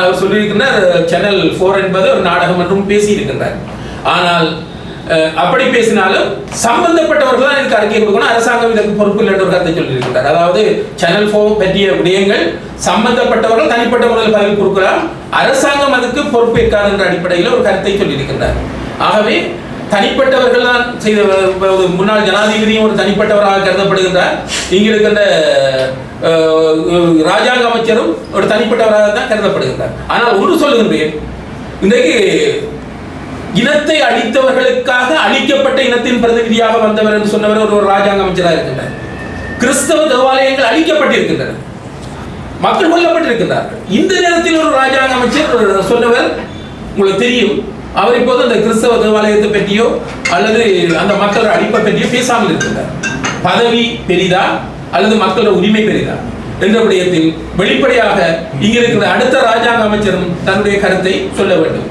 அவர் சொல்லியிருக்கிறார் சேனல் 4 என்பது ஒரு நாடகம் என்றும் பேசியிருக்கின்றார். ஆனால் அப்படி பேசினாலும் சம்பந்தப்பட்டவர்கள் தான் இதுக்கு அறிக்கை கொடுக்கணும், அரசாங்கம் இதற்கு பொறுப்பு இல்லை என்ற ஒரு கருத்தை சொல்லியிருக்கிறார். அதாவது சேனல் 4 பற்றிய விடயங்கள் சம்பந்தப்பட்டவர்கள் தனிப்பட்ட முறையில் பதில் கொடுக்கலாம், அரசாங்கம் அதுக்கு பொறுப்பேற்காது என்ற அடிப்படையில் ஒரு கருத்தை சொல்லியிருக்கின்றார். ஆகவே தனிப்பட்டவர்கள் தான் செய்த முன்னாள் ஜனாதிபதியும் ஒரு தனிப்பட்டவராக கருதப்படுகின்றார். இங்க இருக்கின்ற ராஜாங்க அமைச்சரும் ஒரு தனிப்பட்டவராக தான் கருதப்படுகின்றார். ஆனால் ஒன்று சொல்லுகின்றேன், இன்றைக்கு இனத்தை அழித்தவர்களுக்காக அழிக்கப்பட்ட இனத்தின் பிரதிநிதியாக வந்தவர் என்று சொன்னவர் ஒரு ராஜாங்க அமைச்சராக இருக்கின்றார். கிறிஸ்தவ தேவாலயங்கள் அழிக்கப்பட்டிருக்கின்றன, மக்கள் கொல்லப்பட்டிருக்கிறார்கள். இந்த நேரத்தில் ஒரு ராஜாங்க அமைச்சர் சொன்னவர் உங்களுக்கு தெரியும், அவர் இப்போது அந்த கிறிஸ்தவ தேவாலயத்தை பற்றியோ அல்லது அந்த மக்கள் அழிப்பை பற்றியோ பேசாமல் இருக்கின்றார். பதவி பெரிதா அல்லது மக்களோட உரிமை பெரிதா என்ற விடயத்தில் வெளிப்படையாக இங்கிருக்கிற அடுத்த ராஜாங்க அமைச்சரும் தன்னுடைய கருத்தை சொல்ல வேண்டும்.